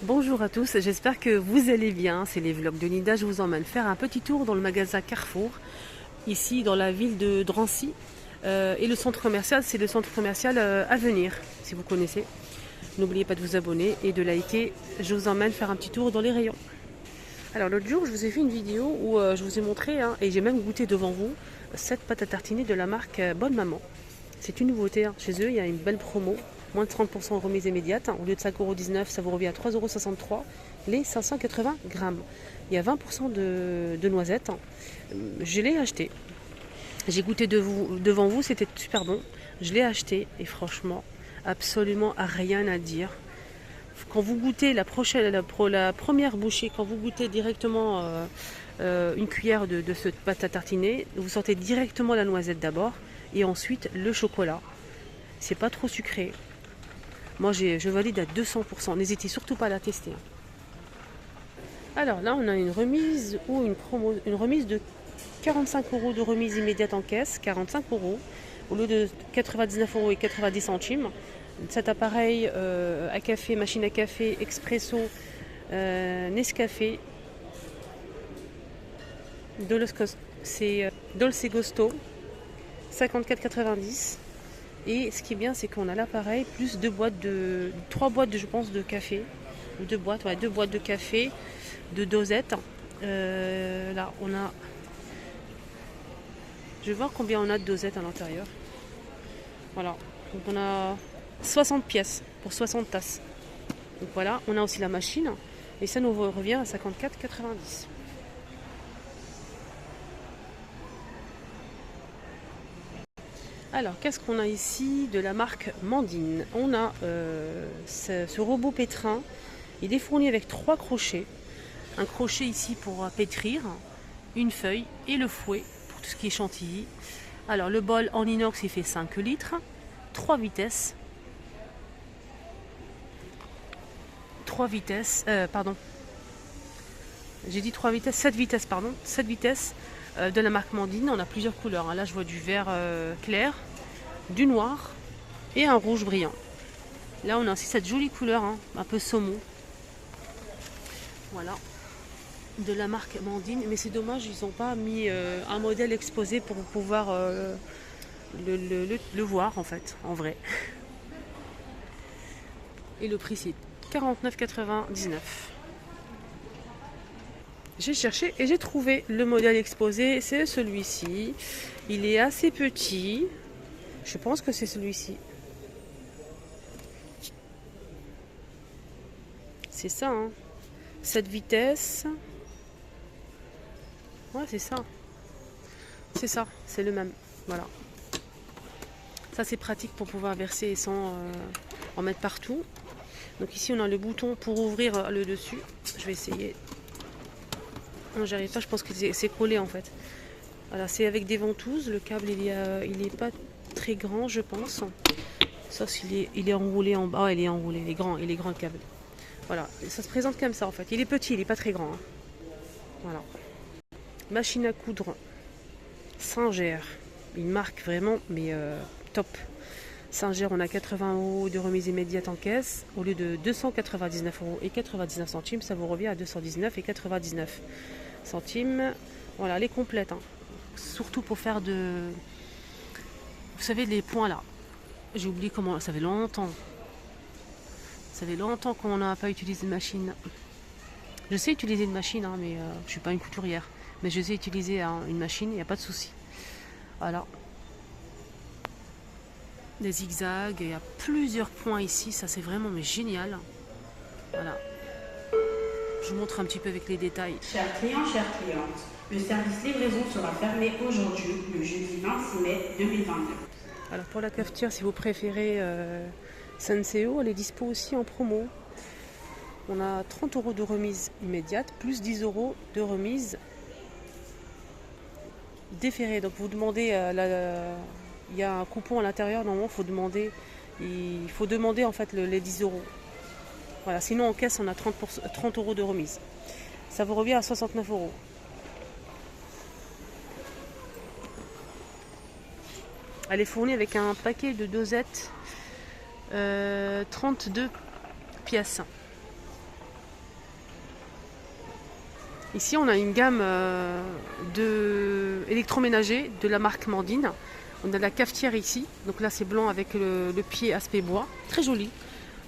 Bonjour à tous, j'espère que vous allez bien. C'est les vlogs de Nida. Je vous emmène faire un petit tour dans le magasin Carrefour, ici dans la ville de Drancy. Et le centre commercial, c'est le centre commercial Avenir, si vous connaissez. N'oubliez pas de vous abonner et de liker. Je vous emmène faire un petit tour dans les rayons. Alors l'autre jour, je vous ai fait une vidéo où je vous ai montré, et j'ai même goûté devant vous, cette pâte à tartiner de la marque Bonne Maman. C'est une nouveauté, chez eux, il y a une belle promo. Moins de 30% de remise immédiate. Au lieu de 5,19 €, ça vous revient à 3,63 € les 580 grammes. Il y a 20% de noisettes. Je l'ai acheté. J'ai goûté devant vous, c'était super bon. Je l'ai acheté et franchement, absolument rien à dire. Quand vous goûtez la première bouchée, quand vous goûtez directement une cuillère de cette pâte à tartiner, vous sentez directement la noisette d'abord et ensuite le chocolat. C'est pas trop sucré. Moi, je valide à 200%. N'hésitez surtout pas à la tester. Alors là, on a une remise ou une remise de 45 € de remise immédiate en caisse, 45 € au lieu de 99 € et 90 centimes. Cet appareil à café, machine à café, expresso, Nescafé, c'est Dolce Gusto, 54,90 €. Et ce qui est bien, c'est qu'on a l'appareil plus trois boîtes je pense de café, ou deux boîtes de café, de dosettes. Là, on a, je vais voir combien on a de dosettes à l'intérieur. Voilà, donc on a 60 pièces pour 60 tasses. Donc voilà, on a aussi la machine et ça nous revient à 54,90 €. Alors, qu'est-ce qu'on a ici de la marque Mandine? On a ce robot pétrin. Il est fourni avec 3 crochets. Un crochet ici pour pétrir, une feuille et le fouet pour tout ce qui est chantilly. Alors, le bol en inox, il fait 5 litres, 3 vitesses. 3 vitesses, pardon. J'ai dit 3 vitesses, 7 vitesses, pardon. 7 vitesses. De la marque Mandine, on a plusieurs couleurs. Là, je vois du vert clair, du noir et un rouge brillant. Là, on a aussi cette jolie couleur, un peu saumon. Voilà, de la marque Mandine. Mais c'est dommage, ils n'ont pas mis un modèle exposé pour pouvoir le voir, en fait, en vrai. Et le prix, c'est 49,99 €. J'ai cherché et j'ai trouvé le modèle exposé, c'est celui-ci. Il est assez petit. Je pense que c'est celui-ci. C'est ça, 7 vitesses. Ouais, c'est ça. C'est ça, c'est le même. Voilà. Ça, c'est pratique pour pouvoir verser sans en mettre partout. Donc ici, on a le bouton pour ouvrir le dessus. Je vais essayer. Non, j'arrive pas, je pense que c'est collé en fait. Voilà, c'est avec des ventouses. Le câble, il est pas très grand, je pense. Sauf s'il il est enroulé en bas. Il est enroulé, il est grand le câble. Voilà, ça se présente comme ça en fait. Il est petit, il est pas très grand. Voilà. Machine à coudre Singer. Une marque vraiment, mais top. Singer, on a 80 € de remise immédiate en caisse. Au lieu de 299 € et 99 centimes, ça vous revient à 219 € et 99 centimes. Voilà, les complètes. Surtout pour faire vous savez, les points là. J'ai oublié comment. Ça fait longtemps. Ça fait longtemps qu'on n'a pas utilisé de machine. Je sais utiliser une machine, mais je suis pas une couturière. Mais je sais utiliser une machine, il n'y a pas de souci. Voilà. Des zigzags, il y a plusieurs points ici, ça c'est vraiment génial. Voilà. Je vous montre un petit peu avec les détails. Chers clients, chères clientes, le service livraison sera fermé aujourd'hui, le jeudi 26 mai 2022. Alors pour la cafetière, si vous préférez Senseo, elle est dispo aussi en promo. On a 30 € de remise immédiate, plus 10 € de remise déférée. Donc vous demandez, il y a un coupon à l'intérieur, normalement il faut demander en fait les 10 €. Voilà, sinon en caisse on a 30 € de remise. Ça vous revient à 69 €. Elle est fournie avec un paquet de dosettes, 32 pièces. Ici, on a une gamme de électroménager de la marque Mandine. On a la cafetière ici. Donc là, c'est blanc avec le pied aspect bois. Très joli.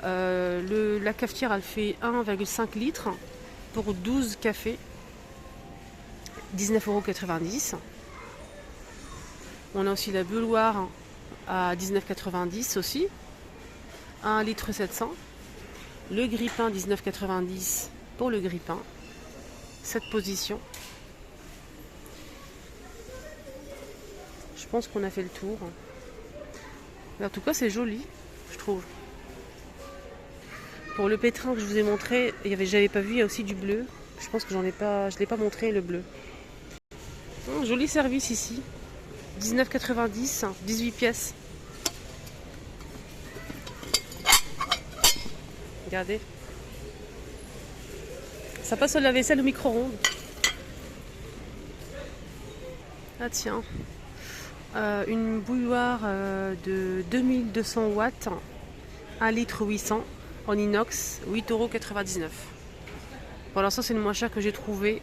La cafetière, elle fait 1,5 litres pour 12 cafés. 19,90 €. On a aussi la beuloire à 19,90 € aussi. 1,7 litre. Le grille-pain, 19,90 € pour le grille-pain. Cette position. Je pense qu'on a fait le tour. Mais en tout cas, c'est joli, je trouve. Pour le pétrin que je vous ai montré, j'avais pas vu, il y a aussi du bleu. Je pense que je l'ai pas montré le bleu. Joli service ici. 19,90 €, 18 pièces. Regardez. Ça passe au lave-vaisselle au micro-ondes. Ah tiens. Une bouilloire de 2200 watts, 1 litre 800 en inox, 8,99 €. Pour l'instant, c'est le moins cher que j'ai trouvé.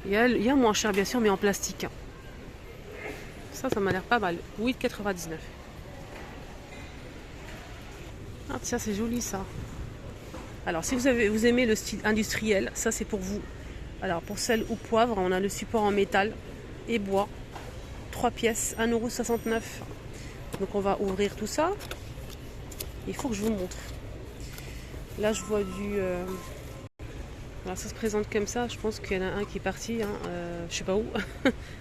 Il y a moins cher, bien sûr, mais en plastique. Ça m'a l'air pas mal. 8,99 €. Ah tiens, c'est joli ça. Alors, si vous aimez le style industriel, ça c'est pour vous. Alors, pour sel ou poivre, on a le support en métal et bois. 3 pièces, 1,69 €. Donc, on va ouvrir tout ça. Il faut que je vous montre. Là, je vois du... Alors, ça se présente comme ça. Je pense qu'il y en a un qui est parti. Hein. Je sais pas où.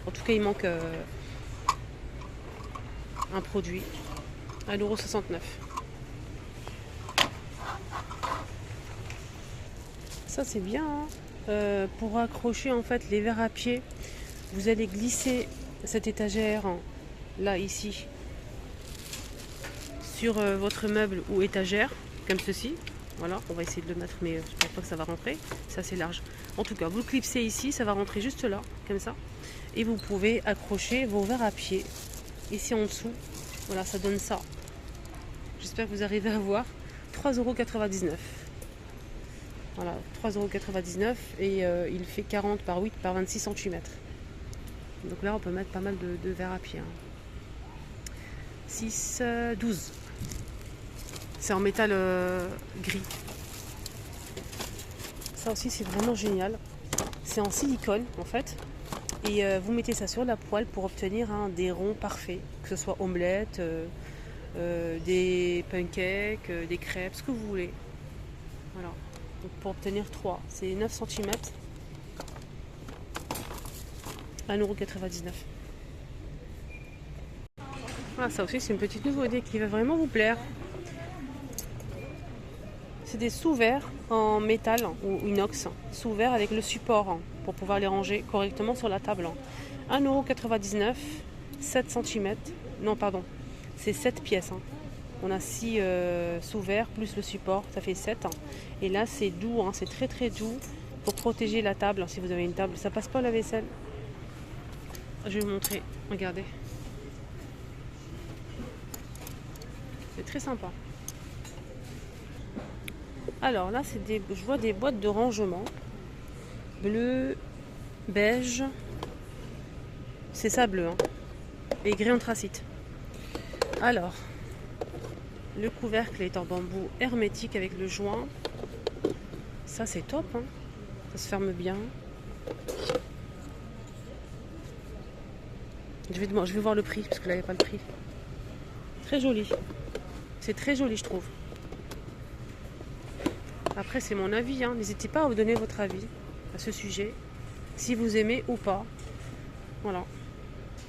En tout cas, il manque un produit. 1,69 €. Ça c'est bien hein. Pour accrocher en fait les verres à pied, vous allez glisser cette étagère là ici sur votre meuble ou étagère comme ceci. Voilà, on va essayer de le mettre mais je pense pas que ça va rentrer, c'est assez large. En tout cas, vous le clipsez ici, ça va rentrer juste là comme ça et vous pouvez accrocher vos verres à pied ici en dessous. Voilà, ça donne ça. J'espère que vous arrivez à voir. 3,99 €. Voilà, 3,99 € et il fait 40 par 8 par 26 cm. Donc là, on peut mettre pas mal de verres à pied. Hein. 6, 12. C'est en métal gris. Ça aussi, c'est vraiment génial. C'est en silicone, en fait. Et vous mettez ça sur la poêle pour obtenir des ronds parfaits. Que ce soit omelette, des pancakes, des crêpes, ce que vous voulez. Voilà. Donc pour obtenir 3, c'est 9 cm. 1,99 €. Voilà, ça aussi c'est une petite nouveauté qui va vraiment vous plaire. C'est des sous-verres en métal ou inox, sous-verres avec le support pour pouvoir les ranger correctement sur la table. 1,99 €, 7 cm. Non, pardon, c'est 7 pièces. On a 6 sous-verres plus le support, ça fait 7. Et là, c'est doux, hein, c'est très très doux pour protéger la table. Si vous avez une table, ça passe pas la vaisselle. Je vais vous montrer, regardez. C'est très sympa. Alors là, je vois des boîtes de rangement. Bleu, beige. C'est ça bleu, hein. Et gris anthracite. Alors, le couvercle est en bambou hermétique avec le joint. Ça c'est top, hein. Ça se ferme bien. Je vais voir le prix, parce que là il n'y a pas le prix. Très joli. C'est très joli, je trouve. Après c'est mon avis, hein. N'hésitez pas à vous donner votre avis à ce sujet. Si vous aimez ou pas. Voilà.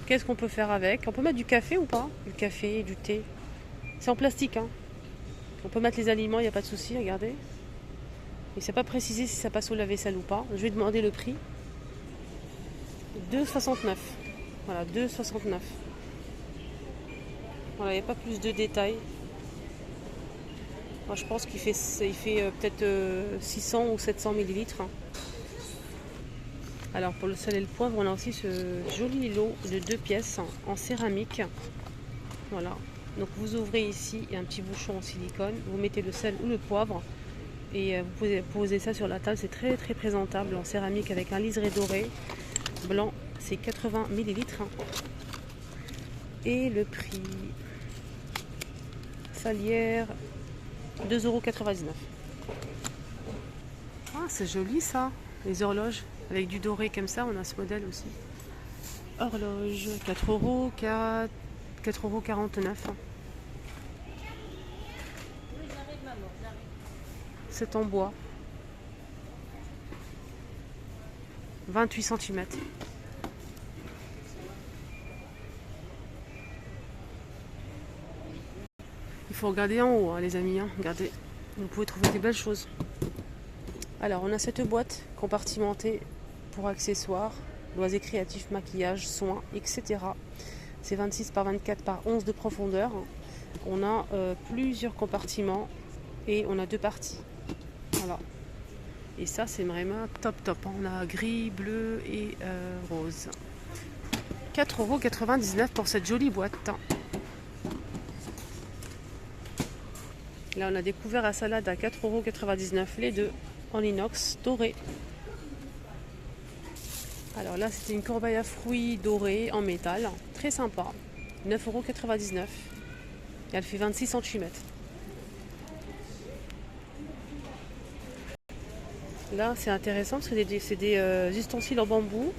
Qu'est-ce qu'on peut faire avec? On peut mettre du café ou pas? Du café, du thé. C'est en plastique, hein. On peut mettre les aliments, il n'y a pas de souci, regardez. Il ne s'est pas précisé si ça passe au lave-vaisselle ou pas. Je vais demander le prix. 2,69 €. Voilà, 2,69 €. Voilà, il n'y a pas plus de détails. Moi, je pense qu'il fait peut-être 600 ou 700 ml. Alors, pour le sel et le poivre, on a aussi ce joli lot de 2 pièces en céramique. Voilà. Donc, vous ouvrez ici, il y a un petit bouchon en silicone. Vous mettez le sel ou le poivre. Et vous pouvez poser ça sur la table, c'est très très présentable en céramique avec un liseré doré blanc, c'est 80 millilitres. Et le prix salière 2,99 €. Ah, c'est joli ça, les horloges avec du doré comme ça, on a ce modèle aussi. Horloge, 4 €, 4,49 €. C'est en bois. 28 cm. Il faut regarder en haut, hein, les amis. Hein. Regardez, vous pouvez trouver des belles choses. Alors, on a cette boîte compartimentée pour accessoires, loisirs créatifs, maquillage, soins, etc. C'est 26 par 24 par 11 de profondeur. On a plusieurs compartiments et on a 2 parties. Voilà. Et ça, c'est vraiment top top. On a gris, bleu et rose. 4,99 € pour cette jolie boîte. Là, on a des couverts à salade à 4,99 € les deux en inox doré. Alors là, c'était une corbeille à fruits dorée en métal. Très sympa. 9,99 €. Et elle fait 26 cm. Là, c'est intéressant parce que c'est des ustensiles en bambou.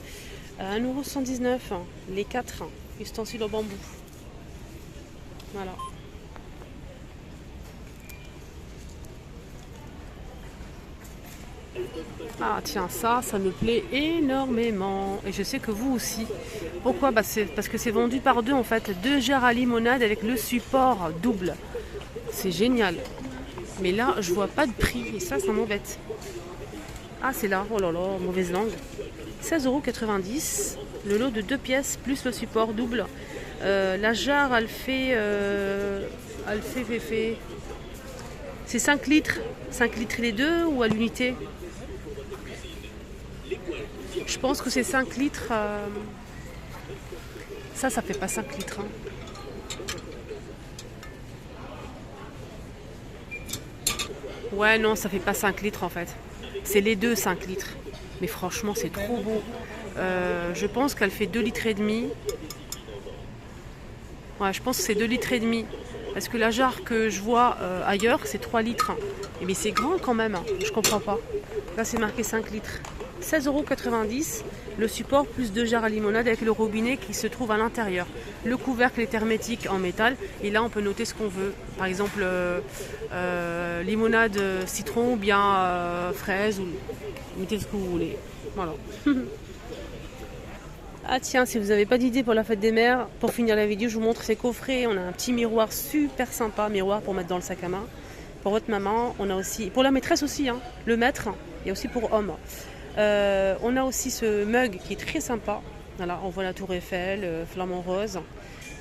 À 1,79 € les 4 ustensiles en bambou. Voilà. Ah tiens, ça me plaît énormément. Et je sais que vous aussi. Pourquoi? C'est parce que c'est vendu par deux en fait. 2 jarres à limonade avec le support double. C'est génial. Mais là, je vois pas de prix. Et ça m'embête. Ah, c'est là. Oh là là, mauvaise langue. 16,90 €. Le lot de 2 pièces plus le support double. La jarre, elle fait... C'est 5 litres. 5 litres les deux ou à l'unité? Je pense que c'est 5 litres. Ça fait pas 5 litres. Hein. Ouais, non, ça fait pas 5 litres en fait. C'est les deux 5 litres. Mais franchement, c'est trop beau. Je pense qu'elle fait 2 litres et demi. Ouais, je pense que c'est 2 litres et demi. Parce que la jarre que je vois ailleurs, c'est 3 litres. Mais c'est grand quand même. Je comprends pas. Là, c'est marqué 5 litres. 16,90 €. Le support plus 2 jarres à limonade avec le robinet qui se trouve à l'intérieur. Le couvercle est hermétique en métal. Et là, on peut noter ce qu'on veut. Par exemple, limonade citron ou bien fraise. Ou mettez ce que vous voulez. Voilà. Ah tiens, si vous n'avez pas d'idée pour la fête des mères, pour finir la vidéo, je vous montre ces coffrets. On a un petit miroir super sympa, miroir pour mettre dans le sac à main. Pour votre maman, on a aussi, pour la maîtresse aussi, hein, le maître, et aussi pour homme. On a aussi ce mug qui est très sympa. Voilà, on voit la tour Eiffel, flamant rose.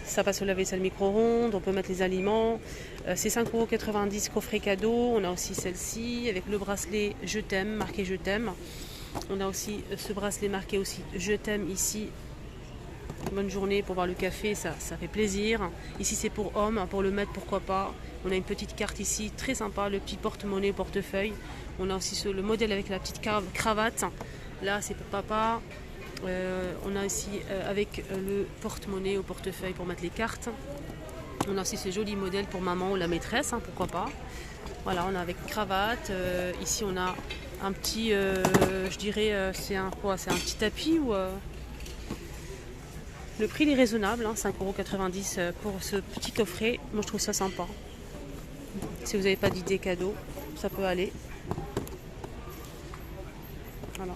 Ça passe au lave-vaisselle micro-ondes, on peut mettre les aliments. C'est 5,90 € coffret cadeau. On a aussi celle-ci avec le bracelet Je t'aime, marqué Je t'aime. On a aussi ce bracelet marqué aussi Je t'aime ici. Bonne journée pour boire le café, ça fait plaisir. Ici c'est pour homme, pour le mettre pourquoi pas. On a une petite carte ici, très sympa, le petit porte-monnaie, portefeuille. On a aussi le modèle avec la petite cravate. Là c'est pour papa. On a aussi avec le porte-monnaie au portefeuille pour mettre les cartes. On a aussi ce joli modèle pour maman ou la maîtresse, hein, pourquoi pas. Voilà, on a avec cravate. Ici on a un petit, je dirais, c'est un petit tapis ou le prix est raisonnable, hein, 5,90 € pour ce petit coffret. Moi je trouve ça sympa. Si vous n'avez pas d'idée cadeau, ça peut aller. Voilà.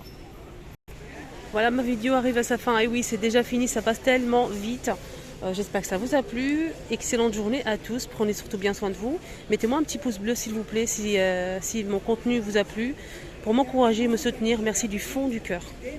Voilà, ma vidéo arrive à sa fin. Et oui, c'est déjà fini, ça passe tellement vite. J'espère que ça vous a plu. Excellente journée à tous. Prenez surtout bien soin de vous. Mettez-moi un petit pouce bleu s'il vous plaît si mon contenu vous a plu. Pour m'encourager et me soutenir, merci du fond du cœur.